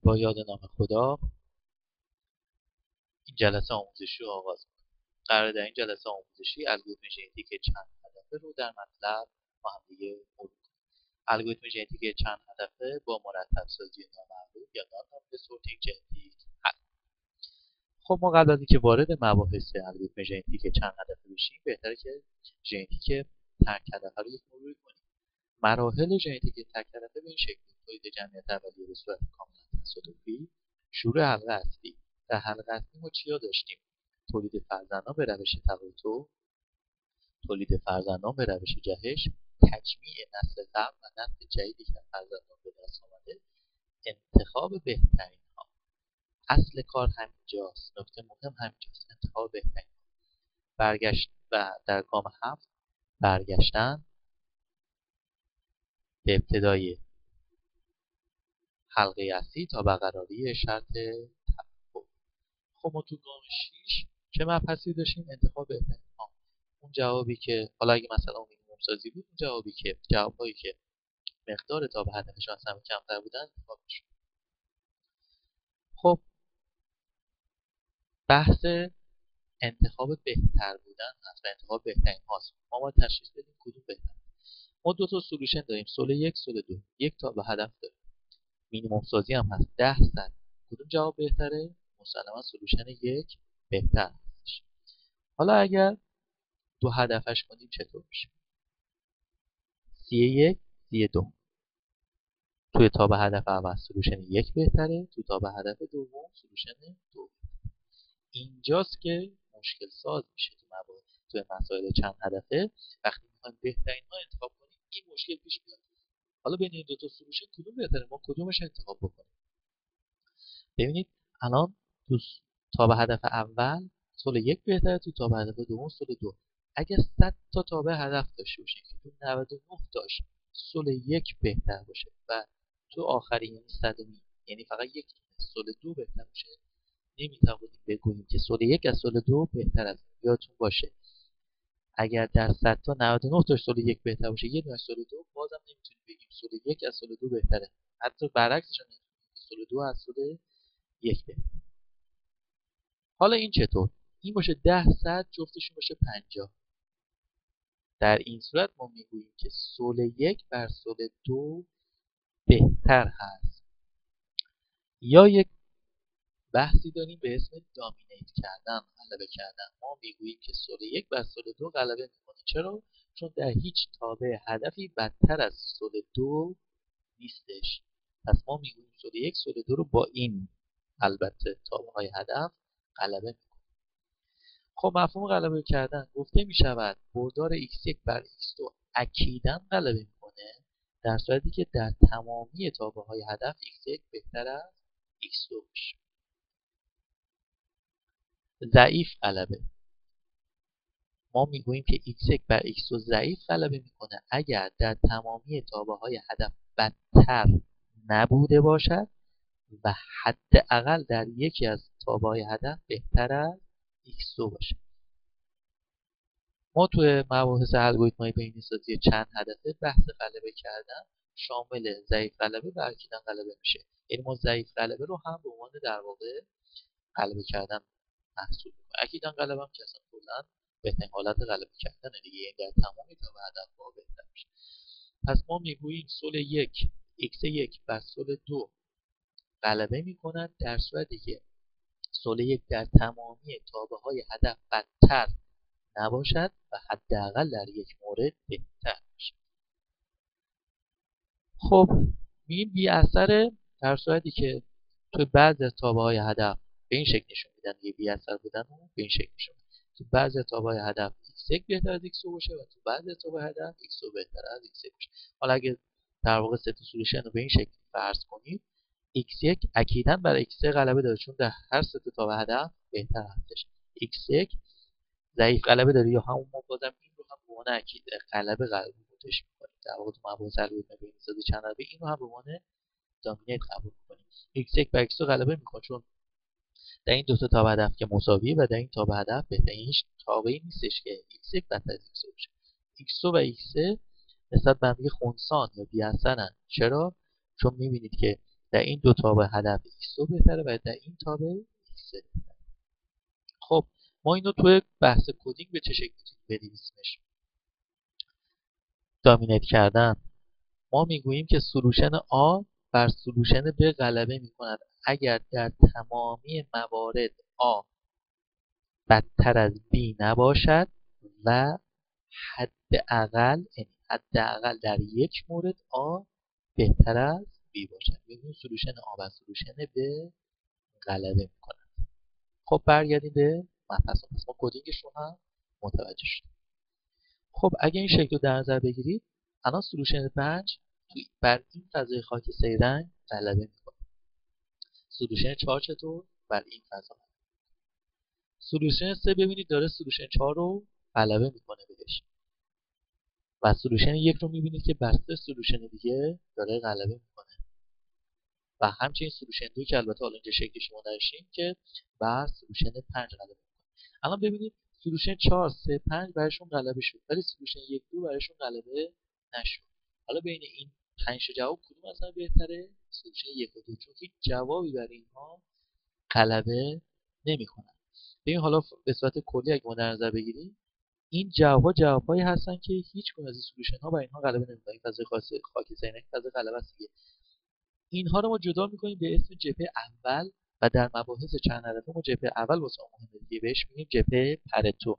با یاد نام خدا این جلسه آموزشی رو آغاز کنیم. قرار در این جلسه آموزشی الگوریتم ژنتیک چند هدفه رو در مطلب با هم دیگه مرور کنیم. الگوریتم ژنتیک چند هدفه با مرتب سازی نامعلوم یا نان سورتینگ ژنتیک هست. خب ما قبل از اینکه وارد مباحث الگوریتم ژنتیک چند هدفه بشیم بهتره که ژنتیک تک هدفه رو یک مروری کنیم. مراحل ژنتیک تک هدفه به این شکل: تولید جمعیت اولیه به صورت کاملا تصادفی، شروع حلقه اصلی. در حلقه اصلی ما چیا داشتیم؟ تولید فرزندان به روش تقاطع، تولید فرزندان به روش جهش، تجمیع نسل قبل و نسل جدیدی که فرزندان به دست آمده، انتخاب بهترین ها. اصل کار همینجاست، نکته مهم همینجاست، انتخاب بهترین ها. برگشت و در گام 7 برگشتن به ابتدای حلقه اصلی تا برقراری شرط توافق. خب ما تو گام 6 چه مبحثی داشتیم؟ انتخاب بهترین ها. اون جوابی که حالا اگه مثلا مینیمم سازی بود، اون جوابهایی که مقدار تا به هدفشون از همه کمتر بودن انتخاب شد. خب بحث انتخاب بهتر بودن هست و انتخاب بهترین هاست. ما باید تشخیص بدیم کدوم بهتر. ما دو تا سولوشن داریم، سول 1 سول 2. یک تا به هدف داریم، مینیمم سازی هم هست 10%. کدوم جواب بهتره؟ مسلما سولوشن 1 بهتر هستش. حالا اگر دو هدفش کنیم چطور میشه؟ C1 C2. توی تا به هدف اول سولوشن 1 بهتره، توی تا به هدف دوم سولوشن 2. اینجاست که مشکل ساز میشه توی مسائل چند هدفه. وقتی میخوایم بهترین ها انتخاب کنیم این مشکل پیش میاد. حالا بین این دو تا سولوشن کدوم بهتره؟ ما کدومش انتخاب بکنیم؟ ببینید الان تو تا به هدف اول سول 1 بهتره، تو تا به هدف دوم سول 2. اگر 100 تا تابع هدف داشته باشیم که تو 99 تاش سول 1 بهتر باشه و تو آخرین یعنی 100 یعنی فقط یک سول 2 بهتر باشه، نمیتوانیم بگوییم که سول 1 از سول 2 بهتر است. یادتون باشه اگر در 100 تا 99 تاش سول 1 بهتر باشه، یه دونه سول 2، بازم نمیتونیم بگیم سول 1 از سول 2 بهتره. حتی برعکسش هم نمیتونیم که سول 2 از سول 1 بهتره. حالا این چطور؟ این باشه 10% جفتشون باشه 50. در این صورت ما میگوییم که سول 1 بر سول 2 بهتر هست. یا یک بحثی داریم به اسم دامینیت کردن، غلبه کردن. ما میگوییم که سول 1 بر سول 2 غلبه میکنه. چرا؟ چون در هیچ تابع هدفی بدتر از سول 2 نیستش. پس ما میگوییم سول 1 سول 2 رو با این البته تابع های هدف غلبه میکنه. خب مفهوم غلبه کردن گفته می شود بردار x1 بر x2 اکیداً غلبه میکنه در صورتی که در تمامی تابع های هدف x1 بهتر از x2 باشه. ضعیف غلبه، ما میگوییم که x1 بر x2 ضعیف غلبه میکنه اگر در تمامی تابع های هدف بدتر نبوده باشد و حداقل در یکی از تابع های هدف بهتر از x2 باشه. ما توی مباحث الگوریتم‌های بین‌سازی چند هدفه بحث غلبه کردن شامل ضعیف غلبه و اکیداً غلبه میشه. یعنی ما ضعیف غلبه رو هم به عنوان در واقع غلبه کردن محسوب می‌کنیم. اکیداً غلبه هم که اصلا کلاً بهترین حالت غلبه کردن دیگه، یعنی در تمامی تابع هدف‌ها بهتر میشه. پس ما میگوییم سول 1 x1 بر سول 2 غلبه می‌کند در صورتی که سول 1 در تمامی تابع‌های هدف بدتر نباشد و حداقل در یک مورد بهتر باشد. خب میگیم بی اثر در صورتی که توی بعضی از تابع‌های هدف به این شکل نشون میدن، بی اثر بودن رو به این شکل نشون میدن. تو بعضی از تابع‌های هدف x1 بهتر از x2 باشه و تو بعضی از تابع هدف x2 بهتر از x1 باشه. حالا اگه در واقع سه تا سولوشن رو به این شکل فرض کنید، x1 اکیداً بر x3 غلبه داره چون در هر سه تا تابع هدف بهتر هستش. x1 ضعیف غلبه داره یا همون ما بازم این رو هم به عنوان اکید غلبه قبولش می‌کنیم. در واقع تو مباحث الگوریتم بین‌سازی چند هدفه این رو هم به عنوان دامینیت قبول می‌کنیم. x1 بر x2 غلبه می‌کنه چون در این دو تا تابع هدف که مساویه و در این تابع هدف بهترین هیچ تابعی نیستش که x1 بدتر از x2 باشه. x2 و x3 نسبت به هم دیگه خنثان یا بی‌اثرن. چرا؟ چون می‌بینید که در این دو تابع هدف x2 بهتره و در این تابع x3 بهتره. خب ما اینو توی بحث کدینگ به چه شکلی بنویسیمش؟ دامینیت کردن. ما میگوییم که سولوشن A بر سولوشن B غلبه میکند اگر در تمامی موارد A بدتر از B نباشد و حداقل در یک مورد A بهتر از B باشد. میگوییم سولوشن A بر سولوشن B غلبه میکند. خب برگردیم به مبحث. ما کدینگش رو هم متوجه شدیم. خب اگه این شکل رو در نظر بگیرید، الان سولوشن 5 بر این فضای خاکستری رنگ غلبه میکنه. سولوشن 4 چطور؟ بر این فضا. سولوشن 3 ببینید داره سولوشن 4 رو غلبه میکنه بهش. و سولوشن 1 رو میبینید که بر 3 سولوشن دیگه داره غلبه میکنه. و همچنین سولوشن 2 که البته حالا اینجا شکلش ما نداشتیم که بر سولوشن 5 غلبه میکنه. الان ببینید سولوشن 4 3 5 براشون غلبه شد، ولی سولوشن 1 2 براشون غلبه نشد. حالا بین این 5 تا جواب کدوم اصلا بهتره؟ سولوشن 1 و 2، چون هیچ جوابی برای اینها غلبه نمیکنن. ببین حالا به صورت کلی اگه ما در نظر بگیریم، این جوابهایی هستن که هیچ کدوم از این سولوشن ها برای اینها غلبه نمیکنن. این فضای خاکستری رنگ فضای غلبه است دیگه. اینها رو ما جدا میکنیم به اسم جبهه اول و در مباحث چند هدفه ما جبهه اول واسه مهمه دیگه، بهش میگیم جبهه پرتو.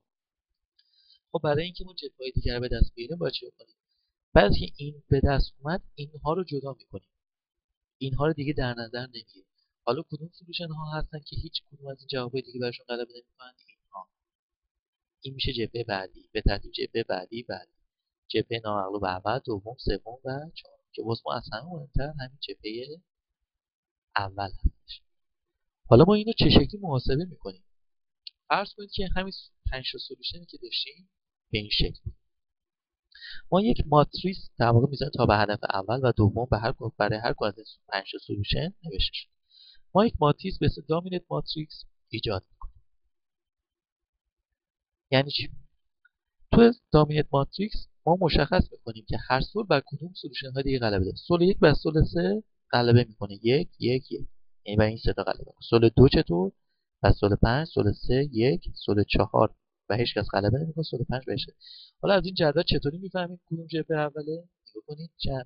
خب برای اینکه ما جبهه‌های دیگر رو به دست بیاریم باید چه کنیم؟ بعد که این به دست اومد اینها رو جدا میکنیم. اینها رو دیگه در نظر نمیگیریم. حالا کدوم سولوشن ها هستن که هیچ کدوم از این جوابهای دیگه براشون غلبه نمیکنن؟ اینها. این میشه جبهه بعدی، به ترتیب جبهه بعدی، جبهه نامغلوب اول، دوم، سوم و چهارم که واسه ما از همه مهمتر همین جبهه اول هستش. حالا ما اینو چه شکلی محاسبه میکنیم؟ فرض کنید که همین 5 تا سولوشنی که داشتیم به این شکل. ما یک ماتریس در واقع میذاریم تا به هدف اول و دوم برای هر کدوم از این 5 تا سولوشن نوشته شده. ما یک ماتریس به اسم دامیننت ماتریکس ایجاد میکنیم. یعنی چی؟ تو دامیننت ماتریکس ما مشخص میکنیم که هر سول بر کدوم سولوشن ها دیگه غلبه داره. سول 1 بر سول 3 غلبه میکنه، 1 1 1، یعنی برای این سه تا غلبه میکنه. سول 2 چطور؟ بر سول 5 سول 3 1 سول 4 و هیچ کس غلبه نمیکنه، سول 5 بهش. حالا از این جدول چطوری میفهمید کدوم جبهه اوله؟ نگاه کنید جمع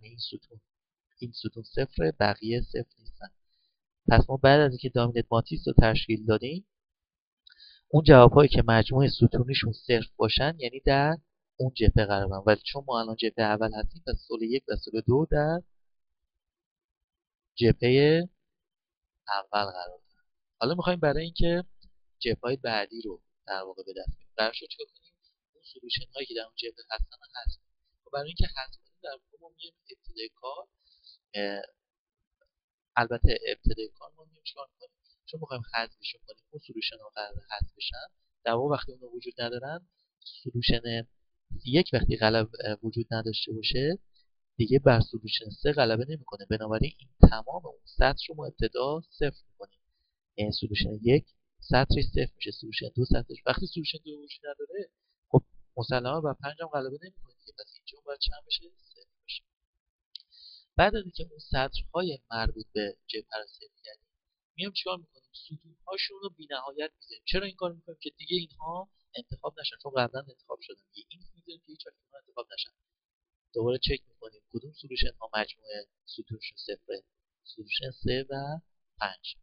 این ستون صفره، بقیه صفر نیستن. پس ما بعد از اینکه دامیننت ماتریکس رو تشکیل دادیم، اون جوابهایی که مجموع ستونیشون صفر باشن یعنی در اون جبهه قرار دارن. ولی چون ما الان جبهه اول هستیم پس سول 1 و سول 2 در جبهه اول قرار دارن. حالا میخوایم برای اینکه جبهه‌های بعدی رو در واقع به دست بیاریم، قرار شد چیکار کنیم؟ اون سولوشن هایی که در اون جبهه هستن رو حذف کنیم. خب برای اینکه حذف کنیم در واقع ما میایم ابتدای کار، البته ابتدای کار ما میایم چیکار می‌کنیم؟ چون می‌خوایم حذفشون کنیم، اون سولوشن ها قرار حذف بشن. در واقع وقتی اونها وجود ندارن، سولوشن 1 وقتی وجود نداشته باشه دیگه بر سولوشن 3 غلبه نمیکنه. بنابراین این تمام اون سطر رو ما ابتدا صفر میکنیم. یعنی سولوشن 1 سطرش صفر میشه، سولوشن 2 سطرش. وقتی سولوشن 2 وجود نداره خب مسلما بر 5 هم غلبه نمیکنه دیگه، پس اینجا باید چند بشه؟ صفر بشه. بعد از اینکه اون سطرهای مربوط به جبهه رو صفر کردیم، میام چیکار میکنیم؟ ستون‌هاشون رو بی‌نهایت می‌ذاریم. چرا این کارو می‌کنیم؟ که دیگه اینها انتخاب نشن، چون قبلا انتخاب شدن. دیگه این می‌ذاریم که هیچ وقت انتخاب نشن. دوباره چک می‌کنیم کدوم سولوشن ها مجموعه ستونشون صفره. سولوشن 3 و 5.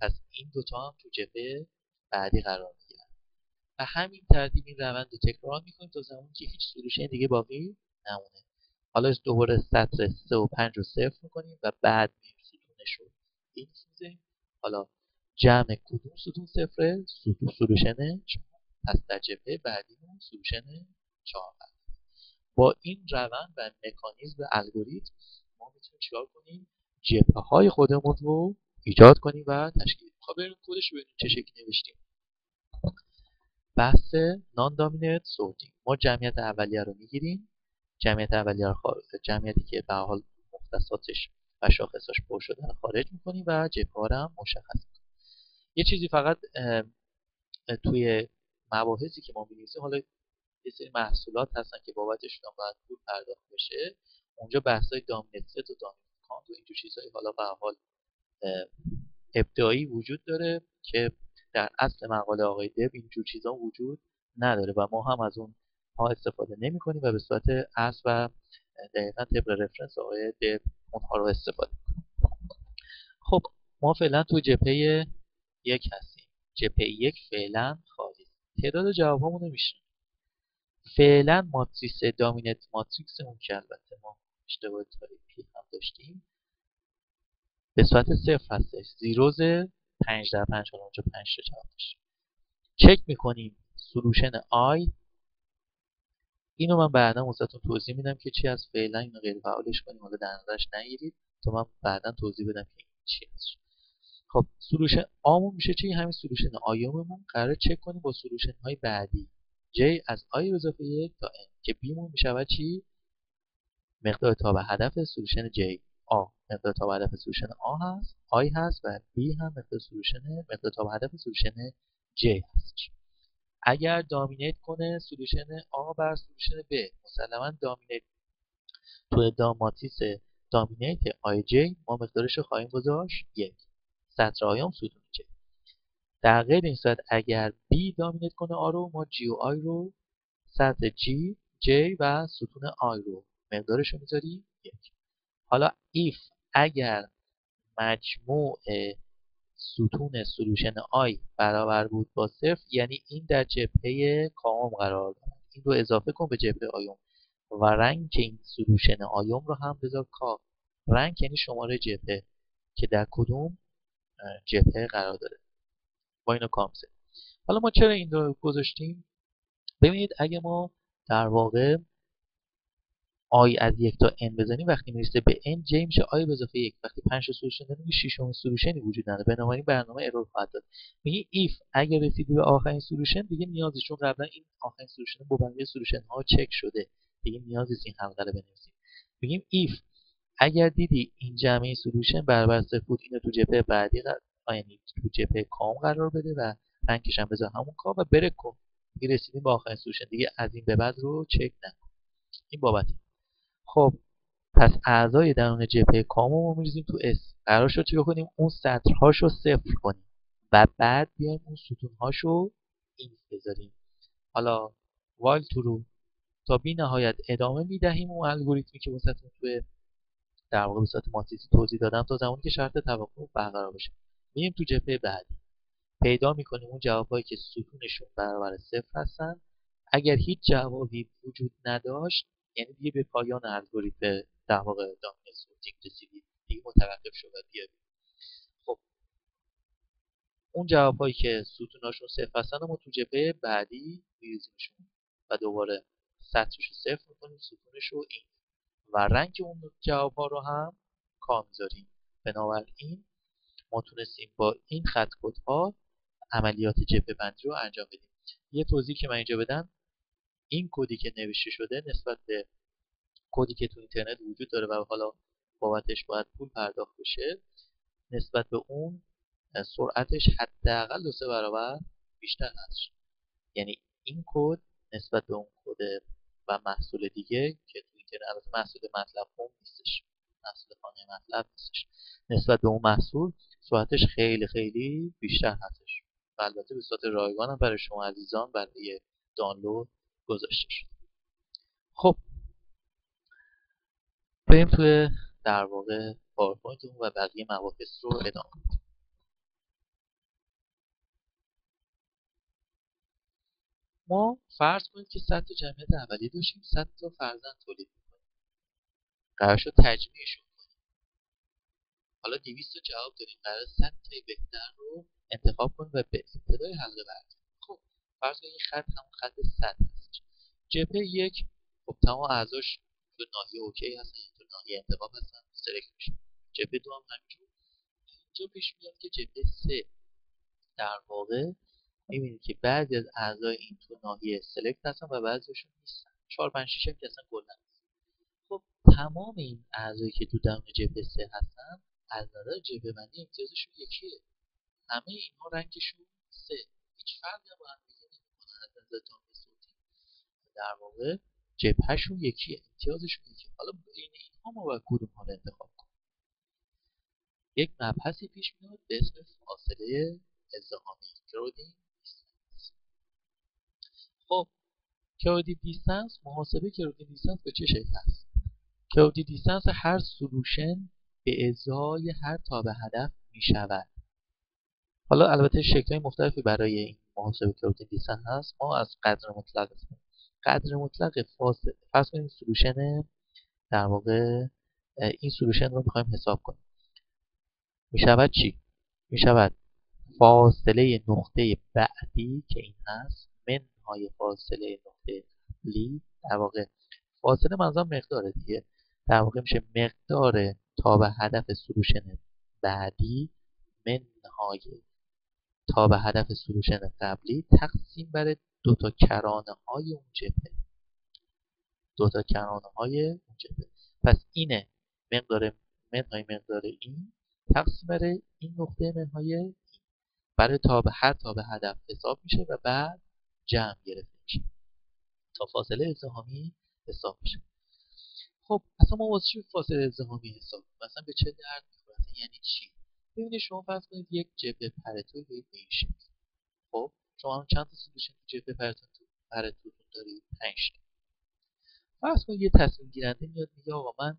پس این دوتا هم تو جبهه بعدی قرار می‌گیرن. و همین ترتیب این روند رو تکرار می‌کنیم تا زمانی که هیچ سولوشن دیگه باقی نمونه. حالا دوباره سطر 3 و 5 رو صفر می‌کنیم و بعد می‌ریم ستونش رو این می‌ذاریم. حالا جمع کدوم ستون صفره؟ سولوشن 4. پس در جبهه بعدیمون سولوشن 4. با این روند و مکانیزم و الگوریتم ما میتونیم چیکار کنیم؟ جبهه های خودمون رو ایجاد کنیم و تشکیل بدیم. خب بریم کدش رو ببینیم چه شکلی نوشتیم. بحث نان دامیننت سورتینگ. ما جمعیت اولیه رو میگیریم، جمعیت اولیه رو جمعیتی که به حال مختصاتش و شاخصاش پر شده رو خارج میکنیم و جبهه ها رو هم مشخص میکنیم. یه چیزی فقط توی مباحثی که ما می‌نویسیم، حالا یه سری محصولات هستن که بابتشون باید پول پرداخت بشه، اونجا بحث‌های دامیننت ست و دامیننت کانت و اینجور چیزایی حالا به هر حال ابداعی وجود داره که در اصل مقاله آقای دب اینجور چیزا وجود نداره و ما هم از اون ها استفاده نمی کنیم و به صورت اصل و دقیقا طبق رفرنس آقای دب اونها رو استفاده کنیم. خب ما فعلا تو جبهه یک هستیم. جبهه یک فعلا خالی. تعداد جوابامون رو میشه. فعلا ماتریس دامینت ماتریکسمون که البته ما اشتباه تایپی هم داشتیم به صورت صفر هستش. زیروز 5 در 5 حالا اونجا 5 تا جواب داشتیم. چک میکنیم سولوشن آی. اینو من بعدا واسهتون توضیح میدم که چی از فعلا اینو غیر فعالش کنیم، حالا در نظرش نگیرید تا من بعدا توضیح بدم که این چی هست. خب سولوشن آمون میشه چی؟ همین سولوشن آیوممون قراره چک کنیم با سولوشن های بعدی j از i اضافه 1 تا n که b مون میشود چی؟ مقدار تا به هدف سولوشن j. آ مقدار تا به هدف سولوشن آ هست، i هست و b هم مقدار تا به هدف سولوشن j هست. اگر دامینیت کنه سولوشن آ بر سولوشن ب، مسلما دامینیت تو ماتریس دامینیت آی جی ما مقدارش رو خواهیم گذاشت 1. سطر آیام ستون j. در غیر این صورت اگر B دامینیت کنه آ رو، ما G و I رو سطر G، J و ستون I رو مقدارش رو میذاریم 1. حالا if اگر مجموع ستون سولوشن I برابر بود با 0، یعنی این در جبهه کام قرار دارد. این رو اضافه کن به جبهه آیوم و رنگ این سولوشن آیوم رو هم بذار کا. رنگ یعنی شماره جبهه که در کدوم جبهه قرار داره. با اینو کامسه. حالا ما چرا این رو گذاشتیم؟ ببینید اگه ما در واقع آی از 1 تا n بزنیم وقتی میرسه به n j میشه آی به اضافه 1. وقتی 5 تا سولوشن داریم ششمین سولوشنی وجود نداره، بنابراین برنامه ارور خواهد داد. میگه if اگه رسیدی به آخرین سولوشن دیگه نیازی، چون قبلا این آخرین سولوشن با بقیه سولوشن ها چک شده، دیگه نیازی این حلقه رو بنویسیم. میگیم if اگر دیدی این جمعی سولوشن برابر 0 بود، اینو تو جبهه بعدی یعنی تو جبهه کام قرار بده و رنگش هم بذار همون کام و برک کن. دیگه رسیدیم به آخرین سولوشن، دیگه از این به بعد رو چک نکن. این بابت. خب پس اعضای درون جبهه کامو ما می‌ریزیم تو S. قرار شد چیکار کنیم؟ اون سطرهاشو صفر کنیم و بعد بیایم اون ستونهاشو این بذاریم. حالا while true تا بی نهایت ادامه میدهیم اون الگوریتمی که واسهتون توی در واقع به صورت ماتریسی توضیح دادم تا زمانی که شرط توافق برقرار بشه. میریم تو جبهه بعدی، پیدا میکنیم اون جوابایی که ستونشون برابر 0 هستن. اگر هیچ جوابی وجود نداشت یعنی دیگه به پایان الگوریتم در واقع دامینه سورتینگ رسیدید، دیگه متوقف شد و بیاید. خب اون جوابایی که ستوناشون 0 هستن ما تو جبهه بعدی میریزیمشون و دوباره سطرش رو 0 میکنیم، ستونش رو این و رنگ اون جواب‌ها رو هم کام میذاریم. بنابراین ما تونستیم با این خط کدها عملیات جبهه بندی رو انجام بدیم. یه توضیح که من اینجا بدم، این کدی که نوشته شده نسبت به کدی که تو اینترنت وجود داره و حالا بابتش باید پول پرداخت بشه، نسبت به اون سرعتش حداقل 2-3 برابر بیشتر هست. یعنی این کد نسبت به اون کد و محصول دیگه که تو اینترنت، البته محصول مطلب هم نیستش، محصول خانه مطلب نیستش، نسبت به اون محصول سرعتش خیلی خیلی بیشتر هستش و البته به صورت رایگان هم برای شما عزیزان برای دانلود گذاشته شد. خب بریم توی در واقع پاورپوینتمون و بقیه مباحث رو ادامه بدیم. ما فرض کنید که 100 تا جمعیت اولیه داشتیم، 100 تا فرزند تولید می‌کنیم. قرار شد تجمیعشون کنیم. حالا 200 تا جواب داریم، قرار 100 تای بهتر رو انتخاب کنیم و به ابتدای حلقه برداریم. خب فرض کنید این خط همون خط 100 هست. جبهه یک خب تمام اعضاش تو ناحیه اوکی هستن، تو ناحیه انتخاب هستن، سلکت میشه. جبهه دو هم همینجور. اینجا پیش میاد که جبهه 3 در واقع می‌بینید که بعضی از اعضای این تو ناحیه سلکت هستن و بعضیشون نیستن. 4 5 6 که اصلا کلا نیست. خب تمام این اعضایی که تو درون جبهه 3 هستن از نظر جبهه بندی امتیازشون یکیه. همه اینها رنگشون 3. هیچ فرقی با هم دیگه نمی‌کنن از نظر دامنه صوتی. در واقع جبههشون یکیه، امتیازشون یکیه. حالا بین اینها ما باید کدوم‌ها رو انتخاب کنیم؟ یک مبحثی پیش میاد به اسم فاصله ازدحامی کرودین دیستنس. خب کرودین دیستنس، محاسبه کرودین دیستنس به چه شکل هست؟ کرودین دیستنس هر سولوشن به ازای هر تابع هدف می شود. حالا البته شکل‌های مختلفی برای این محاسبه کرودین دیستنس هست. ما از قدر مطلق هستیم. قدر مطلق فاصله، فرض کنید سولوشن، در واقع این سولوشن رو می‌خوایم حساب کنیم. می شود چی؟ می شود فاصله نقطه بعدی که این هست منهای فاصله نقطه قبلی. در واقع فاصله منظورم مقداره دیگه، در واقع میشه مقدار تابع هدف سولوشن بعدی منهای تابع هدف سولوشن قبلی تقسیم بر دوتا کرانه های اون جبهه. دوتا کرانه های اون جبهه. پس اینه مقدار منهای مقدار این تقسیم بر این نقطه منهای این، برای هر تابع هدف حساب میشه و بعد جمع گرفته میشه تا فاصله ازدحامی حساب میشه. خب اصلا ما واسه چی فاصله ازدحامی حساب کنیم؟ مثلا به چه درد میخوره؟ یعنی چی؟ ببینید شما فرض کنید یک جبهه پرتو به این شکل. خب شما هم چند تا سولوشن تو جبهه پرتوتون دارید؟ 5 تا. فرض کنید یه تصمیم گیرنده میاد میگه آقا من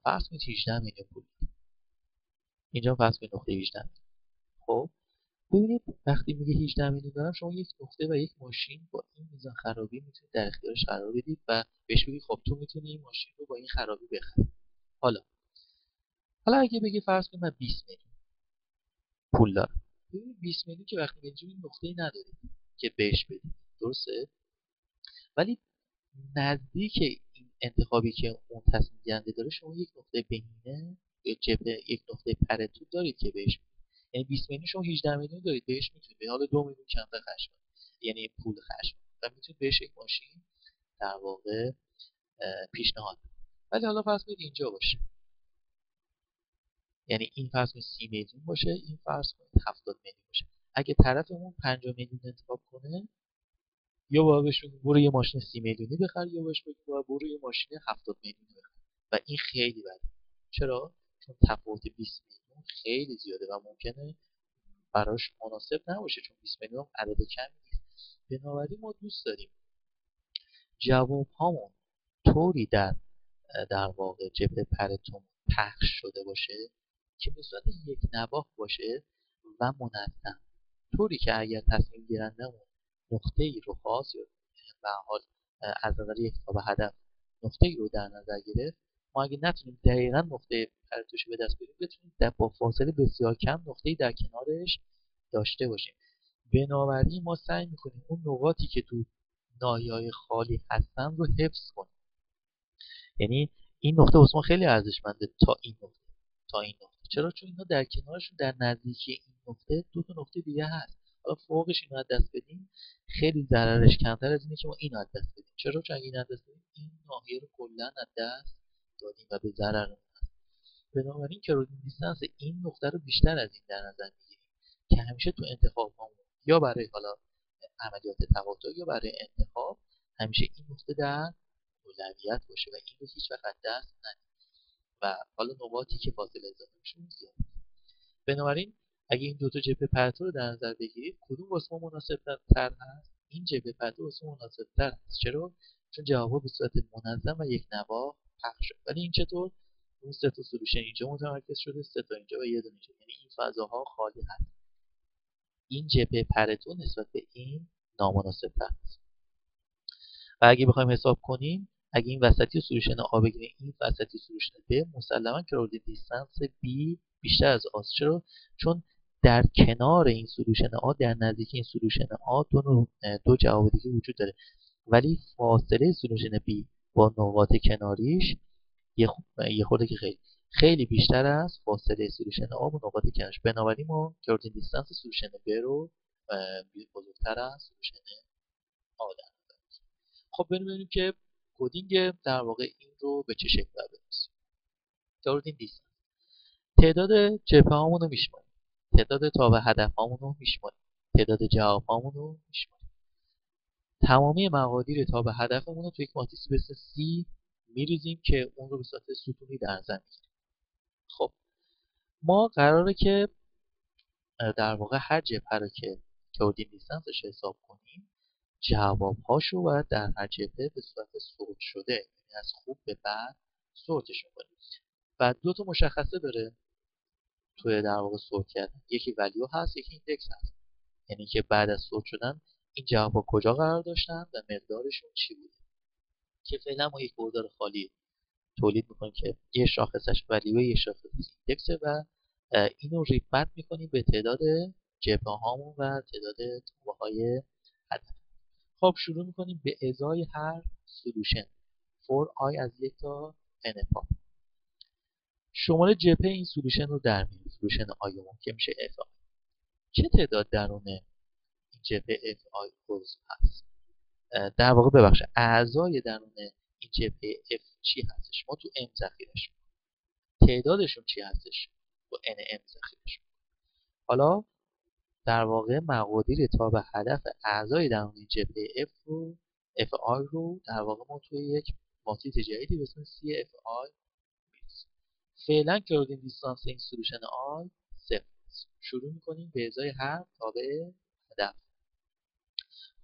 فرض کنید 18 میلیون پول دارم. اینجا فرض کنید نقطه 18 میلیون. خب ببینید وقتی میگه 18 میلیون دارم، شما یک نقطه و یک ماشین با این میزان خرابی میتونید در اختیارش قرار بدید و بهش بگید خب تو میتونی این ماشین رو با این خرابی بخری. حالا اگه بگه فرض کنید من 20 میلیون پول دارم. ببینید 20 میلیون که وقتی اینجوری این نقطه‌ای ندارید که بهش بدید، درسته؟ ولی نزدیک این انتخابی که اون تصمیم گیرنده داره، شما یک نقطه بینه، یک نقطه پرتو دارید که بهش بدید. یعنی 20 میلیون شما 18 میلیون دارید بهش میتونید به حال 2 میلیون کمتر خرج کنید، یعنی پول خرج کنید و میتونید بهش یک ماشین در واقع پیشنهاد بدید. ولی حالا فرض کنید اینجا باشه، یعنی این فرض کنید 30 میلیون باشه، این فرض کنید 70 میلیون باشه. اگه طرفمون 50 میلیون انتخاب کنه، یا باید بهش بگیم برو یه ماشین 30 میلیونی بخر، یا بهش بگیم برو یه ماشین 70 میلیونی بخر. و این خیلی بده. چرا؟ چون تفاوت 20 میلیون خیلی زیاده و ممکنه براش مناسب نباشه، چون 20 میلیون عدد کمی نیست. بنابراین ما دوست داریم جواب هامون طوری در واقع جبهه پرتون پخش شده باشه که به صورت یک نواخت باشه و منظم، طوری که اگر تصمیم گیرندمون نقطه ای رو خواست یا به حال از نظر یک تابع هدف نقطه ای رو در نظر گرفت، ما اگه نتونیم دقیقا نقطه پرتوش به دست بیاریم، بتونیم با فاصله بسیار کم نقطه ای در کنارش داشته باشیم. بنابراین ما سعی میکنیم اون نقاطی که تو ناحیه‌های خالی هستن رو حفظ کنیم. یعنی این نقطه واسه ما خیلی ارزشمنده تا این نقطه. چرا؟ چون اینا در کنارشون در نزدیکی این نقطه دو تا نقطه دیگه هست. حالا فوقش اینو از دست بدیم خیلی ضررش کمتر از اینه که ما اینو از دست بدیم. چرا؟ چون اگه اینو از دست بدیم این ناحیه رو کلا از دست دادیم و به ضرر هست. بنابراین کرودین دیستنس این نقطه رو بیشتر از این در نظر میگیریم که همیشه تو انتخاب هامون یا برای حالا عملیات تقاطع یا برای انتخاب همیشه این نقطه در اولویت باشه و این رو هیچ وقت دست ندیم و حالا نقاطی که فاصله اضافه‌شون زیاد. بنابراین اگه این دو تا جبهه پرتو رو در نظر بگیرید، کدوم واسه ما مناسب‌تر هست؟ این جبهه پرتو واسه ما مناسب‌تر هست. چرا؟ چون جواب‌ها به صورت منظم و یک نواخت پخش شد. ولی این چطور؟ اون سه تا سولوشن اینجا متمرکز شده، سه تا اینجا و یه دونه اینجا، یعنی این فضاها خالی هست. این جبهه پرتو نسبت به این نامناسب‌تر است. و اگه بخوایم حساب کنیم، اگه این وسطی سولوشن آ بگیریم، این وسطی سولوشن ب، مسلما کرودین دیستنس بی بیشتر از آ. چرا؟ چون در کنار این سولوشن آ، در نزدیک این سولوشن آ دو جواب دیگه وجود داره، ولی فاصله سولوشن بی با نقاط کناریش یه خورده که خیلی بیشتر از فاصله سولوشن آ با نقاط کنارش. بنابراین ما کرودین دیستنس سولوشن ب رو بزرگتر از سولوشن آ داریم. خب ببینیم که کدینگ در واقع این رو به چه شکل بنویسیم. کرودین دیستنس تعداد جبهه هامون رو میشماریم، تعداد تابع هدف هامون رو میشماریم، تعداد جواب هامون رو میشماریم. تمامی مقادیر تابع هدفمون رو توی یک ماتریس به اسم C میریزیم که اون رو به صورت ستونی در نظر میگیریم. خب ما قراره که در واقع هر جبهه رو که کوردین دیستنسش حساب کنیم جوابهاشو باید در هر جبهه به صورت سورت شده، یعنی از خوب به بد سورتشون کنیم. و دو تا مشخصه داره توی در واقع سورت کردن، یکی ولیو هست، یکی ایندکس هست. یعنی که بعد از سورت شدن این جوابها کجا قرار داشتن و مقدارشون چی بوده. که فعلا ما یک بردار خالی تولید میکنیم که یه شاخصش ولیو، یه شاخصش ایندکسه و اینو ریپت میکنیم به تعداد جبهه هامون و تعداد تابه های هدف. خب شروع میکنیم به ازای هر سولوشن for i از 1 تا n پا. شماره جبهه این سولوشن رو در میاریم، سولوشن آیمون که میشه f. چه تعداد درون این جبهه f i عضو هست؟ در واقع ببخشید اعضای درون این جبهه f چی هستش؟ ما تو m ذخیرش تعدادشون چی هستش؟ با nm ذخیرش. حالا در واقع مقادیر تا به هدف اعضای درون این جبهه f رو fi رو در واقع ما توی یک ماتریس جدیدی به اسم CFI می‌نویسیم. فعلا کوردین دیستانس این سولوشن i صفر است. شروع می‌کنیم به ازای هر تابع هدف.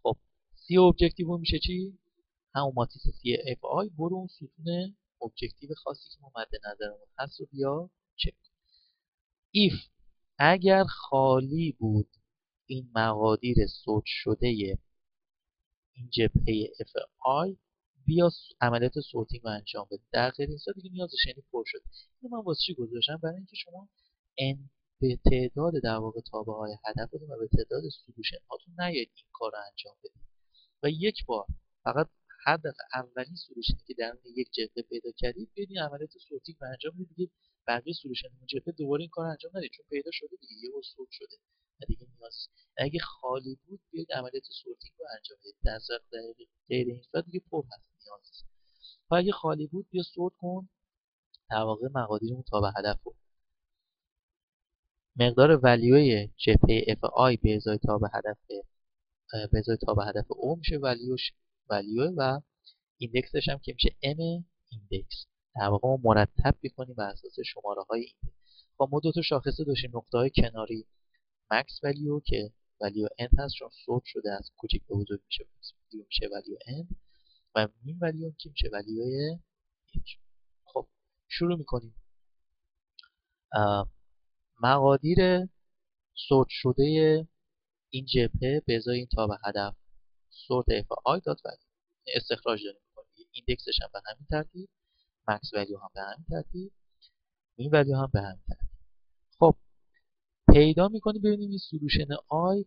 خب C ابجکتیو میشه چی؟ همون ماتریس CFI. برو اون ستون ابجکتیو خاصی که ما مد نظرمون هست رو بیا چک. if اگر خالی بود این مقادیر سورت شده این جبهه fi بیا عملیات سورتینگ رو انجام بده. در غیر این صورت دیگه نیازش یعنی پر شد. اینو من واسه چی گذاشتم؟ برای اینکه شما n به تعداد در واقع تابع های هدف بدید و به تعداد سولوشن هاتون نیاید این کار رو انجام بدید و یک بار فقط هر دفعه اولین سولوشنی که درون یک جبهه پیدا کردید بیاید این عملیات سورتینگ رو انجام بدید. دیگه بقیه سولوشن اون جبهه دوباره این کار رو انجام ندید چون پیدا شده دیگه، یه بار سورت شده و دیگه نیاز. اگه خالی بود بیاید عملیات سورتینگ رو انجام بدید. در صورت غیر این صورت دیگه پر هست، نیاز نیست. و اگه خالی بود بیا سورت کن در واقع مقادیرمون تا به هدف رو. مقدار ولیوی جبهه fi به ازای تا به هدف به ازای تا به هدف او میشه ولیو و ایندکسش هم که میشه m ایندکس. در واقع ما مرتب میکنیم بر اساس شماره های ایندکس. خب ما دو تا شاخصه داشتیم، نقطه های کناری مکس ولیو که ولیو n هست چون سورت شده از کوچک به بزرگ میشه ولیو n و مین ولیو که میشه ولیو 1. خب شروع میکنیم. مقادیر سورت شده این جبهه به ازای این تا به هدف سورت fi دات ولیو استخراج داریم میکنیم. ایندکسش هم به همین ترتیب، مکس ولیو هم به همین ترتیب، مین ولیو هم به همین ترتیب. خب پیدا میکنیم ببینیم این سولوشن i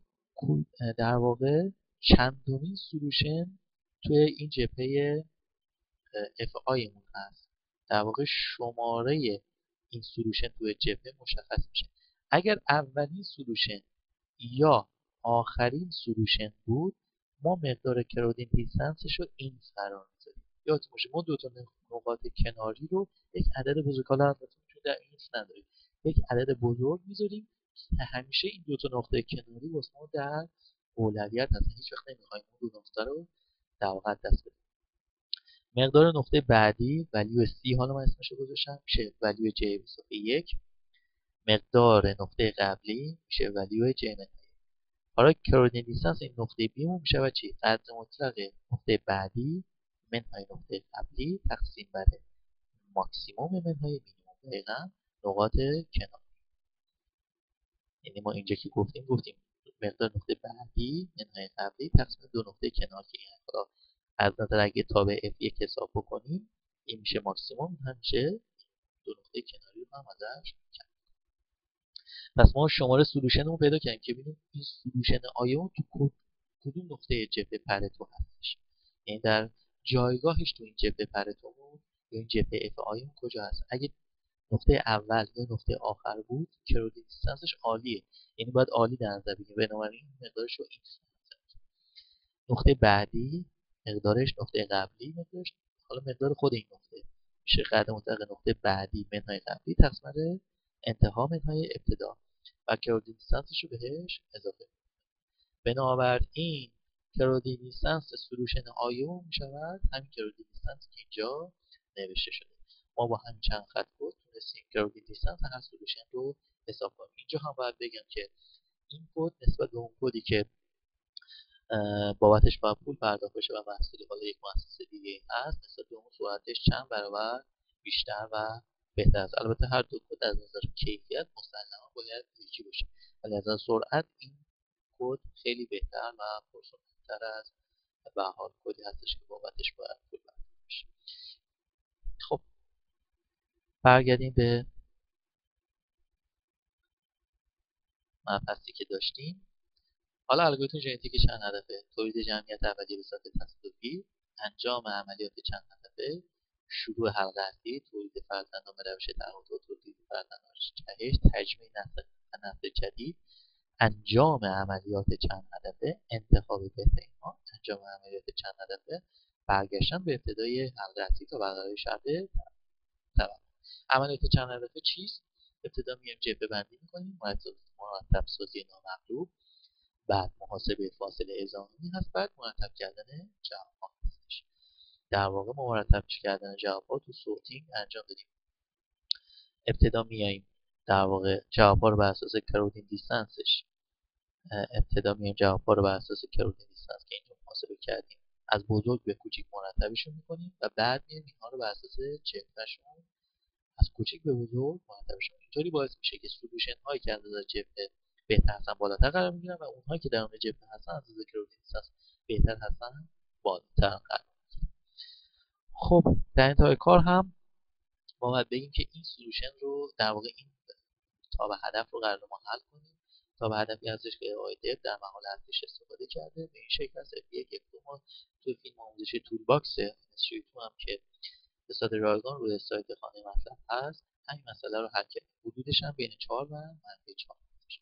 در واقع چندمین سولوشن توی این جبهه fi مون هست. در واقع شماره این سولوشن توی جبهه مشخص میشه. اگر اولین سولوشن یا آخرین سولوشن بود ما مقدار کوردین دیستنسش رو این قرار میذاریم. یادتون باشه ما دو تا نقاط کناری رو یک عدد بزرگ، حالا چون در این نداریم یک عدد بزرگ میذاریم که همیشه این دو تا نقطه کناری واسه ما در اولویت هست. هیچ وقت نمیخوایم اون دو نقطه رو در واقع دست بدیم. مقدار نقطه بعدی ولیو C، حالا من اسمش رو گذاشتم، میشه ولیو J به اضافه 1. مقدار نقطه قبلی میشه ولیو J منهای. حالا کوردین دیستنس این نقطه B مون میشه چی؟ قدر مطلق نقطه بعدی منهای نقطه قبلی تقسیم بر ماکسیموم منهای مینیموم، دقیقاً نقاط کنار. یعنی ما اینجا که گفتیم مقدار نقطه بعدی منهای قبلی تقسیم دو نقطه کنار که این حالا از نظر اگه تابع f1 حساب بکنیم این میشه ماکسیموم، هم میشه دو نقطه کناری رو هم ازش کم. پس ما شماره سولوشن رو پیدا کردیم که ببینیم این سولوشن آیا تو کدوم نقطه جبهه پرتو هستش، یعنی در جایگاهش تو این جبهه پرتومون یا این جبهه اف آیمون کجا هست. اگه نقطه اول یا نقطه آخر بود کوردین دیستنسش عالیه، یعنی باید عالی در نظر بگیریم، بنابراین مقدارش رو x نقطه بعدی مقدارش نقطه قبلی مقدارش، حالا مقدار خود این نقطه میشه قدر مطلق نقطه بعدی منهای قبلی تقسیم انتها منهای ابتدا و کوردین دیستنسش رو بهش اضافه. بنابراین کوردین دیستنس سولوشن آیو میشود همین کوردین دیستنس که اینجا نوشته شده. ما با همین چند خط کد میتونستیم گرادین دیستنس هر سولوشن رو حساب کنیم. اینجا هم باید بگم که این کد نسبت به اون کدی که بابتش باید پول پرداخت بشه و محصولی حالا یک مؤسسه دیگه هست، نسبت به اون سرعتش چند برابر بیشتر و بهتر است. البته هر دو کد از نظر کیفیت مسلما باید یکی باشه، ولی از نظر سرعت این کد خیلی بهتر و پرسرعت‌تر از به هر حال کدی هستش که بابتش باید پول پرداخت بشه. خب برگردیم به مبحثی که داشتیم. حالا الگوریتم ژنتیک چند هدفه: تولید جمعیت اولیه به صورت تصادفی، انجام عملیات چند هدفه، شروع حلقه اصلی، تولید فرزندان به روش تقاطع، تولید فرزندان جهش، تجمیع نسل جدید، انجام عملیات چند هدفه، انتخاب بهترین ها، انجام عملیات چند هدفه، برگشتن به ابتدای حلقه اصلی تا برقراری شرط توقف. عملیات چند هدفه چیست؟ ابتدا میایم جبهه بندی میکنیم، مرتب سازی نامطلوب، بعد محاسبه فاصله اضافی هست، بعد مرتب کردن جواب‌ها هستش. در واقع ما مرتب کردن جواب‌ها تو سورتینگ انجام دادیم. ابتدا میایم در واقع جواب‌ها رو بر اساس کرودین دیستنسش که اینجا محاسبه کردیم از بزرگ به کوچیک مرتبشون میکنیم و بعد میایم اینها رو بر اساس جبهه‌شون از کوچیک به بزرگ مرتبشون. اینطوری باعث میشه که سولوشن هایی که از نظر جبهه بهتر هستن بالاتر قرار میگیرن و اونهایی که درون جبهه هستن از نظر کرودین دیستنس بهتر هستن بالاتر قرار میگیرن. خب در انتهای کار هم ما باید بگیم که این سولوشن رو در واقع این تا به هدف رو قرار ما حل کنیم. تا به هدفی ازش که آقای دب در مقاله ازش استفاده کرده. به این شکل است F1 F2 ما توی فیلم آموزشی تول باکس MS2 هم که به صورت رایگان روی سایت خانه مطلب هست همین مسئله رو حل کردیم. حدودش هم بین 4 و -4 هستش.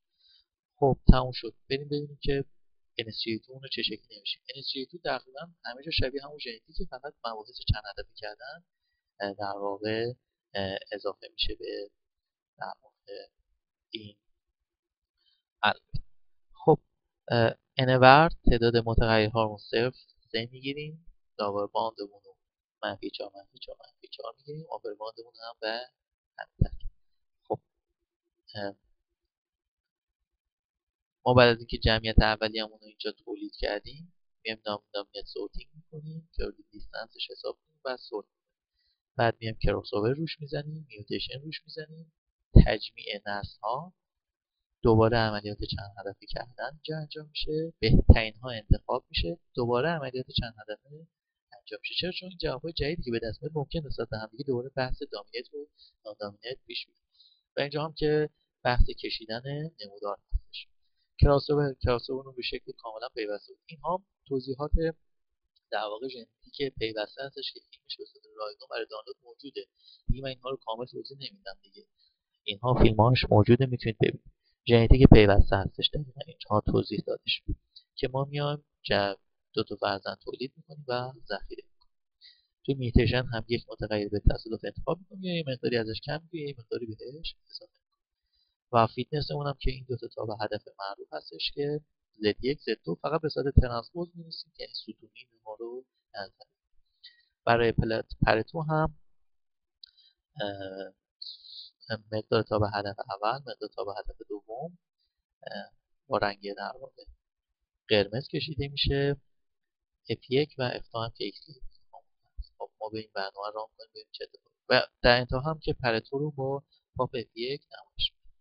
خب تموم شد. بریم ببینیم که NSG2 اون رو چه شکلی نمیشه. NSG2 تقریبا همه جا شبیه همون ژنتیکه، فقط مباحث چند هدفی کردن در واقع اضافه میشه به در واقع این الگوریتم. خب انور تعداد متغیرها رو صفر 3 میگیریم، داور باندمون رو -4 -4 میگیریم، آپر باندمون هم به همین ترتیب. خب ما بعد از اینکه جمعیت اولیه‌مون رو اینجا تولید کردیم میایم نامینت سورتینگ میکنیم، کرودین دیستنسش حساب کنیم و سورت. بعد میایم کراس اوور روش میزنیم، میوتیشن روش میزنیم، تجمیع نسل ها، دوباره عملیات چند هدفی کردن اینجا انجام میشه، بهترین ها انتخاب میشه، دوباره عملیات چند هدفی انجام میشه. چرا؟ چون این جواب‌های جدیدی که به دست میاد ممکن نسبت به هم دیگه دوباره بحث دامینیت و نادامینیت پیش بیاد. و اینجا هم که بحث کشیدن نمودار هستش. کراس اوور رو به شکل کاملا پیوسته بود. اینها توضیحات در واقع ژنتیک پیوسته هستش که فیلمش به صورت رایگان برای دانلود موجوده. دیگه من اینها رو کامل توضیح نمیدم دیگه. اینها فیلم‌هاش موجوده، میتونید ببینید. ژنتیک پیوسته هستش در اینجا توضیح داده شده که ما میایم دو تا فرزند تولید میکنیم و ذخیره میکنیم. توی میوتیشن هم یک متغیر به تصادف انتخاب میکنیم یا یه مقداری ازش کم می‌کنیم، یه مقداری بهش اضافه میکنیم. و فیتنسمون هم که این دو تا به هدف معروف هستش که Z1 Z2 فقط به صورت ترانسپوز می‌نویسیم که این ستونی ما رو نظر. برای پرتو هم مقدار تا به هدف اول، مقدار تا به هدف دوم با رنگ در واقع قرمز کشیده میشه. F1 و F2 هم که X خب ما به این برنامه رام کنیم ببینیم چه اتفاقی. و در انتها هم که پرتو رو با پاپ F1 نمایش میدیم.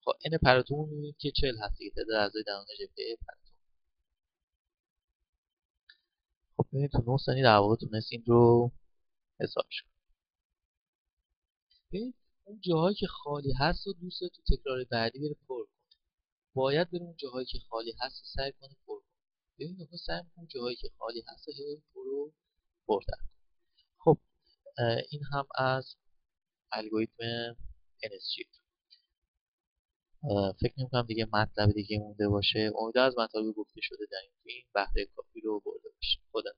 خب این پرتو میبینیم که 40 هست دیگه، تعداد اعضای درون جبهه پرتو. خب ببینید تو 9 ثانیه در واقع تونست این رو حسابش کنیم. ببینید اون جاهایی که خالی هست و دوست تو تکرار بعدی بره پر کنه. باید بریم اون جاهایی که خالی هست و سعی کنه پر کنه. ببینید ما سعی کنیم جاهایی که خالی هست و پر کنیم. خب این هم از الگوریتم NSG. فکر نمی‌کنم دیگه مطلب دیگه مونده باشه. امیدوارم از مطالب گفته شده در این فیلم بهره کافی رو برده باشه. خدا